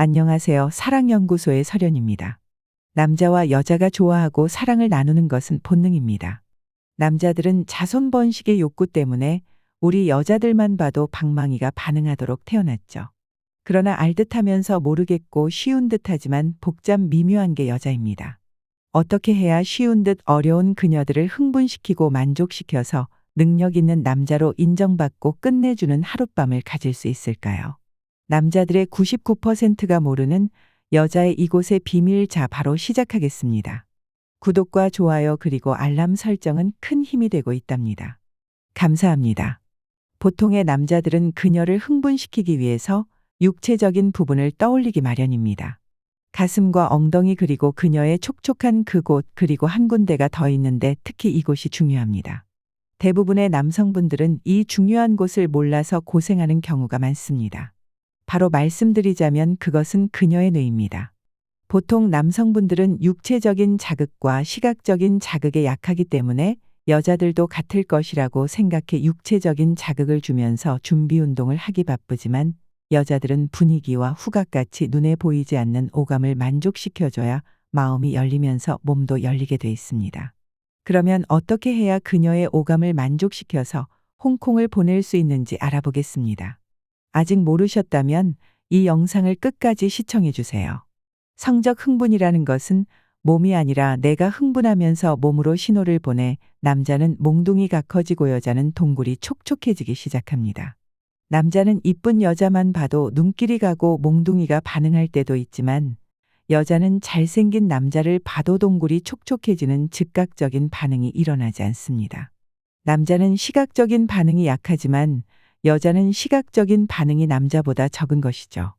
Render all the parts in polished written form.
안녕하세요. 사랑연구소의 설연입니다. 남자와 여자가 좋아하고 사랑을 나누는 것은 본능입니다. 남자들은 자손 번식의 욕구 때문에 우리 여자들만 봐도 방망이가 반응하도록 태어났죠. 그러나 알듯하면서 모르겠고 쉬운 듯하지만 복잡 미묘한 게 여자입니다. 어떻게 해야 쉬운 듯 어려운 그녀들을 흥분시키고 만족시켜서 능력 있는 남자로 인정받고 끝내주는 하룻밤을 가질 수 있을까요? 남자들의 99%가 모르는 여자의 이곳의 비밀. 자, 바로 시작하겠습니다. 구독과 좋아요 그리고 알람 설정은 큰 힘이 되고 있답니다. 감사합니다. 보통의 남자들은 그녀를 흥분시키기 위해서 육체적인 부분을 떠올리기 마련입니다. 가슴과 엉덩이 그리고 그녀의 촉촉한 그곳 그리고 한 군데가 더 있는데 특히 이곳이 중요합니다. 대부분의 남성분들은 이 중요한 곳을 몰라서 고생하는 경우가 많습니다. 바로 말씀드리자면 그것은 그녀의 뇌입니다. 보통 남성분들은 육체적인 자극과 시각적인 자극에 약하기 때문에 여자들도 같을 것이라고 생각해 육체적인 자극을 주면서 준비 운동을 하기 바쁘지만 여자들은 분위기와 후각같이 눈에 보이지 않는 오감을 만족시켜줘야 마음이 열리면서 몸도 열리게 돼 있습니다. 그러면 어떻게 해야 그녀의 오감을 만족시켜서 홍콩을 보낼 수 있는지 알아보겠습니다. 아직 모르셨다면 이 영상을 끝까지 시청해 주세요. 성적 흥분이라는 것은 몸이 아니라 내가 흥분하면서 몸으로 신호를 보내 남자는 몽둥이가 커지고 여자는 동굴이 촉촉해지기 시작합니다. 남자는 이쁜 여자만 봐도 눈길이 가고 몽둥이가 반응할 때도 있지만 여자는 잘생긴 남자를 봐도 동굴이 촉촉해지는 즉각적인 반응이 일어나지 않습니다. 남자는 시각적인 반응이 약하지만 여자는 시각적인 반응이 남자보다 적은 것이죠.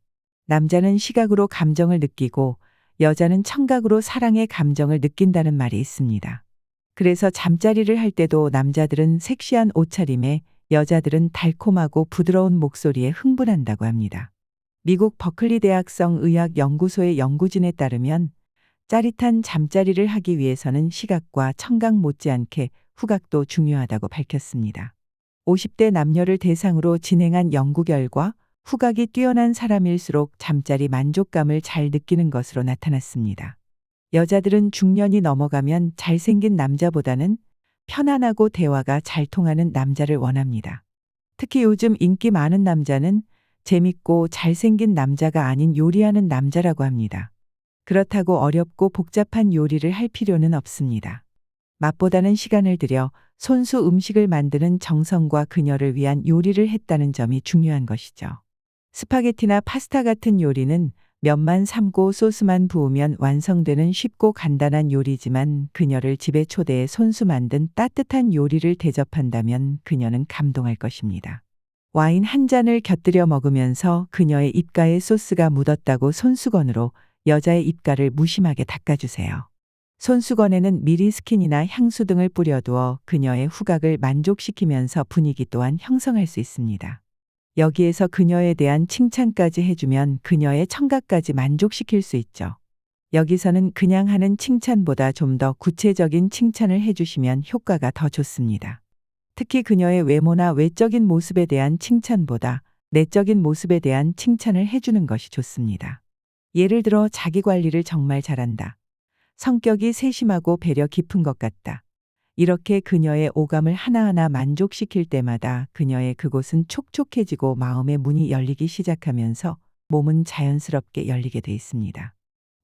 남자는 시각으로 감정을 느끼고 여자는 청각으로 사랑의 감정을 느낀다는 말이 있습니다. 그래서 잠자리를 할 때도 남자들은 섹시한 옷차림에 여자들은 달콤하고 부드러운 목소리에 흥분한다고 합니다. 미국 버클리 대학성 의학연구소의 연구진에 따르면 짜릿한 잠자리를 하기 위해서는 시각과 청각 못지않게 후각도 중요하다고 밝혔습니다. 50대 남녀를 대상으로 진행한 연구 결과 후각이 뛰어난 사람일수록 잠자리 만족감을 잘 느끼는 것으로 나타났습니다. 여자들은 중년이 넘어가면 잘생긴 남자보다는 편안하고 대화가 잘 통하는 남자를 원합니다. 특히 요즘 인기 많은 남자는 재밌고 잘생긴 남자가 아닌 요리하는 남자라고 합니다. 그렇다고 어렵고 복잡한 요리를 할 필요는 없습니다. 맛보다는 시간을 들여 손수 음식을 만드는 정성과 그녀를 위한 요리를 했다는 점이 중요한 것이죠. 스파게티나 파스타 같은 요리는 면만 삶고 소스만 부으면 완성되는 쉽고 간단한 요리지만 그녀를 집에 초대해 손수 만든 따뜻한 요리를 대접한다면 그녀는 감동할 것입니다. 와인 한 잔을 곁들여 먹으면서 그녀의 입가에 소스가 묻었다고 손수건으로 여자의 입가를 무심하게 닦아주세요. 손수건에는 미리 스킨이나 향수 등을 뿌려두어 그녀의 후각을 만족시키면서 분위기 또한 형성할 수 있습니다. 여기에서 그녀에 대한 칭찬까지 해주면 그녀의 청각까지 만족시킬 수 있죠. 여기서는 그냥 하는 칭찬보다 좀 더 구체적인 칭찬을 해주시면 효과가 더 좋습니다. 특히 그녀의 외모나 외적인 모습에 대한 칭찬보다 내적인 모습에 대한 칭찬을 해주는 것이 좋습니다. 예를 들어 자기 관리를 정말 잘한다. 성격이 세심하고 배려 깊은 것 같다. 이렇게 그녀의 오감을 하나하나 만족시킬 때마다 그녀의 그곳은 촉촉해지고 마음의 문이 열리기 시작하면서 몸은 자연스럽게 열리게 돼 있습니다.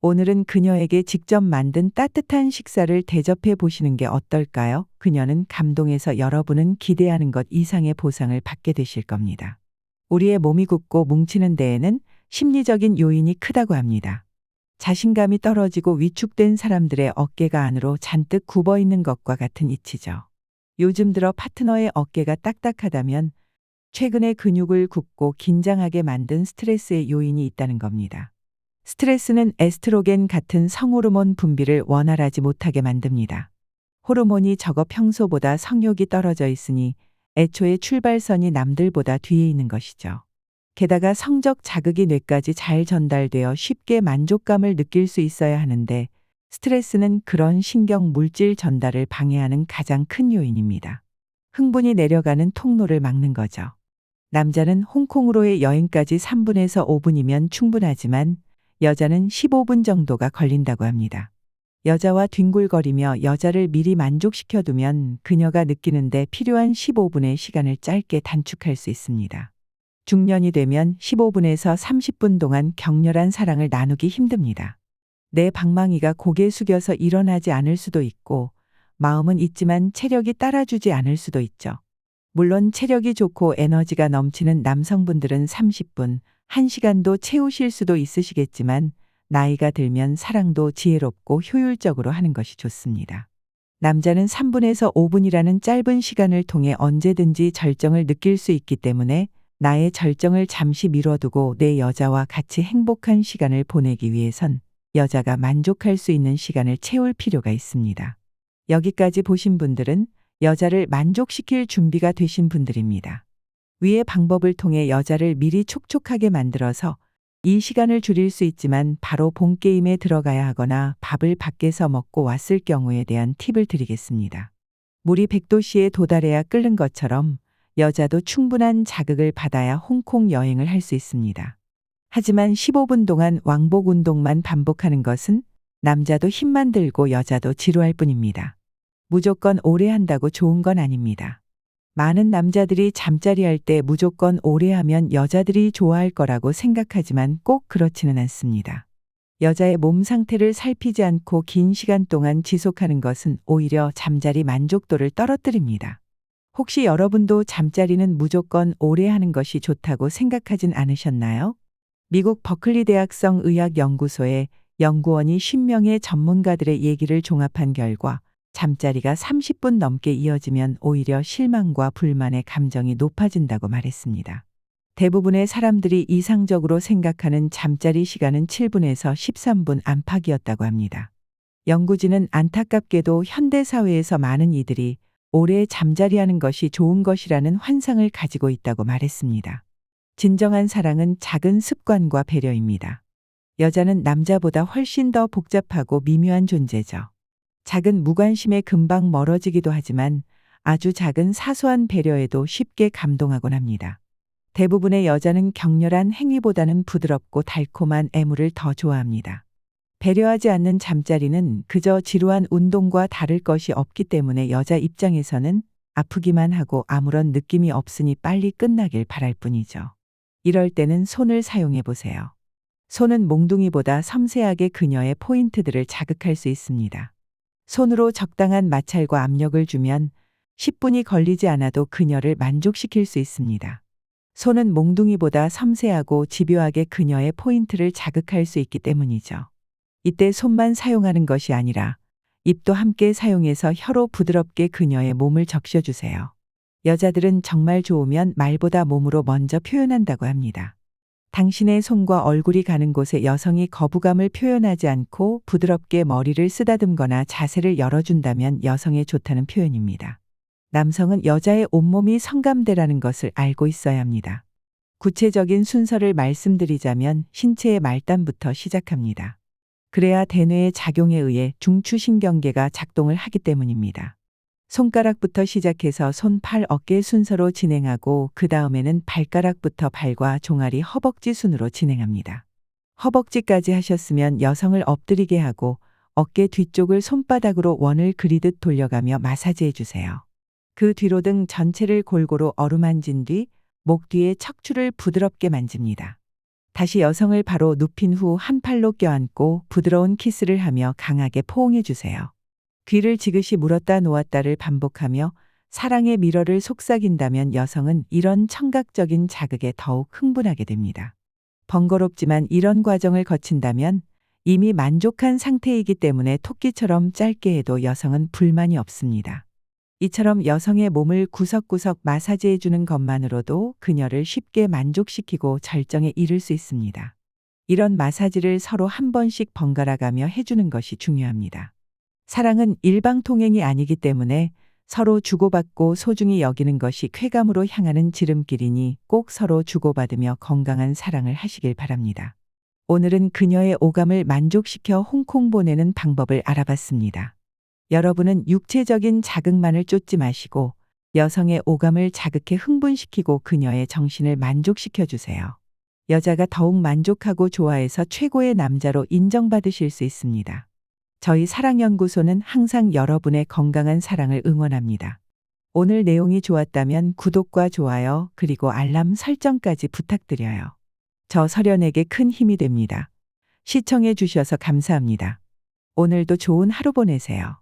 오늘은 그녀에게 직접 만든 따뜻한 식사를 대접해 보시는 게 어떨까요? 그녀는 감동해서 여러분은 기대하는 것 이상의 보상을 받게 되실 겁니다. 우리의 몸이 굳고 뭉치는 데에는 심리적인 요인이 크다고 합니다. 자신감이 떨어지고 위축된 사람들의 어깨가 안으로 잔뜩 굽어 있는 것과 같은 이치죠. 요즘 들어 파트너의 어깨가 딱딱하다면 최근에 근육을 굽고 긴장하게 만든 스트레스의 요인이 있다는 겁니다. 스트레스는 에스트로겐 같은 성호르몬 분비를 원활하지 못하게 만듭니다. 호르몬이 적어 평소보다 성욕이 떨어져 있으니 애초에 출발선이 남들보다 뒤에 있는 것이죠. 게다가 성적 자극이 뇌까지 잘 전달되어 쉽게 만족감을 느낄 수 있어야 하는데 스트레스는 그런 신경 물질 전달을 방해하는 가장 큰 요인입니다. 흥분이 내려가는 통로를 막는 거죠. 남자는 홍콩으로의 여행까지 3분에서 5분이면 충분하지만 여자는 15분 정도가 걸린다고 합니다. 여자와 뒹굴거리며 여자를 미리 만족시켜두면 그녀가 느끼는데 필요한 15분의 시간을 짧게 단축할 수 있습니다. 중년이 되면 15분에서 30분 동안 격렬한 사랑을 나누기 힘듭니다. 내 방망이가 고개 숙여서 일어나지 않을 수도 있고 마음은 있지만 체력이 따라주지 않을 수도 있죠. 물론 체력이 좋고 에너지가 넘치는 남성분들은 30분, 1시간도 채우실 수도 있으시겠지만 나이가 들면 사랑도 지혜롭고 효율적으로 하는 것이 좋습니다. 남자는 3분에서 5분이라는 짧은 시간을 통해 언제든지 절정을 느낄 수 있기 때문에 나의 절정을 잠시 미뤄두고 내 여자와 같이 행복한 시간을 보내기 위해선 여자가 만족할 수 있는 시간을 채울 필요가 있습니다. 여기까지 보신 분들은 여자를 만족시킬 준비가 되신 분들입니다. 위의 방법을 통해 여자를 미리 촉촉하게 만들어서 이 시간을 줄일 수 있지만 바로 본게임에 들어가야 하거나 밥을 밖에서 먹고 왔을 경우에 대한 팁을 드리겠습니다. 물이 100도씨에 도달해야 끓는 것처럼 여자도 충분한 자극을 받아야 홍콩 여행을 할 수 있습니다. 하지만 15분 동안 왕복 운동만 반복하는 것은 남자도 힘만 들고 여자도 지루할 뿐입니다. 무조건 오래 한다고 좋은 건 아닙니다. 많은 남자들이 잠자리 할 때 무조건 오래 하면 여자들이 좋아할 거라고 생각하지만 꼭 그렇지는 않습니다. 여자의 몸 상태를 살피지 않고 긴 시간 동안 지속하는 것은 오히려 잠자리 만족도를 떨어뜨립니다. 혹시 여러분도 잠자리는 무조건 오래 하는 것이 좋다고 생각하진 않으셨나요? 미국 버클리 대학성 의학연구소의 연구원이 10명의 전문가들의 얘기를 종합한 결과 잠자리가 30분 넘게 이어지면 오히려 실망과 불만의 감정이 높아진다고 말했습니다. 대부분의 사람들이 이상적으로 생각하는 잠자리 시간은 7분에서 13분 안팎이었다고 합니다. 연구진은 안타깝게도 현대사회에서 많은 이들이 오래 잠자리하는 것이 좋은 것이라는 환상을 가지고 있다고 말했습니다. 진정한 사랑은 작은 습관과 배려입니다. 여자는 남자보다 훨씬 더 복잡하고 미묘한 존재죠. 작은 무관심에 금방 멀어지기도 하지만 아주 작은 사소한 배려에도 쉽게 감동하곤 합니다. 대부분의 여자는 격렬한 행위보다는 부드럽고 달콤한 애무를 더 좋아합니다. 배려하지 않는 잠자리는 그저 지루한 운동과 다를 것이 없기 때문에 여자 입장에서는 아프기만 하고 아무런 느낌이 없으니 빨리 끝나길 바랄 뿐이죠. 이럴 때는 손을 사용해 보세요. 손은 몽둥이보다 섬세하게 그녀의 포인트들을 자극할 수 있습니다. 손으로 적당한 마찰과 압력을 주면 10분이 걸리지 않아도 그녀를 만족시킬 수 있습니다. 손은 몽둥이보다 섬세하고 집요하게 그녀의 포인트를 자극할 수 있기 때문이죠. 이때 손만 사용하는 것이 아니라 입도 함께 사용해서 혀로 부드럽게 그녀의 몸을 적셔주세요. 여자들은 정말 좋으면 말보다 몸으로 먼저 표현한다고 합니다. 당신의 손과 얼굴이 가는 곳에 여성이 거부감을 표현하지 않고 부드럽게 머리를 쓰다듬거나 자세를 열어준다면 여성에 좋다는 표현입니다. 남성은 여자의 온몸이 성감대라는 것을 알고 있어야 합니다. 구체적인 순서를 말씀드리자면 신체의 말단부터 시작합니다. 그래야 대뇌의 작용에 의해 중추신경계가 작동을 하기 때문입니다. 손가락부터 시작해서 손, 팔, 어깨 순서로 진행하고 그 다음에는 발가락부터 발과 종아리, 허벅지 순으로 진행합니다. 허벅지까지 하셨으면 여성을 엎드리게 하고 어깨 뒤쪽을 손바닥으로 원을 그리듯 돌려가며 마사지해 주세요. 그 뒤로 등 전체를 골고루 어루만진 뒤 목 뒤에 척추를 부드럽게 만집니다. 다시 여성을 바로 눕힌 후 한 팔로 껴안고 부드러운 키스를 하며 강하게 포옹해 주세요. 귀를 지그시 물었다 놓았다를 반복하며 사랑의 미러를 속삭인다면 여성은 이런 청각적인 자극에 더욱 흥분하게 됩니다. 번거롭지만 이런 과정을 거친다면 이미 만족한 상태이기 때문에 토끼처럼 짧게 해도 여성은 불만이 없습니다. 이처럼 여성의 몸을 구석구석 마사지해 주는 것만으로도 그녀를 쉽게 만족시키고 절정에 이를 수 있습니다. 이런 마사지를 서로 한 번씩 번갈아 가며 해주는 것이 중요합니다. 사랑은 일방통행이 아니기 때문에 서로 주고받고 소중히 여기는 것이 쾌감으로 향하는 지름길이니 꼭 서로 주고받으며 건강한 사랑을 하시길 바랍니다. 오늘은 그녀의 오감을 만족시켜 홍콩 보내는 방법을 알아봤습니다. 여러분은 육체적인 자극만을 쫓지 마시고 여성의 오감을 자극해 흥분시키고 그녀의 정신을 만족시켜 주세요. 여자가 더욱 만족하고 좋아해서 최고의 남자로 인정받으실 수 있습니다. 저희 사랑연구소는 항상 여러분의 건강한 사랑을 응원합니다. 오늘 내용이 좋았다면 구독과 좋아요 그리고 알람 설정까지 부탁드려요. 저 설연에게 큰 힘이 됩니다. 시청해 주셔서 감사합니다. 오늘도 좋은 하루 보내세요.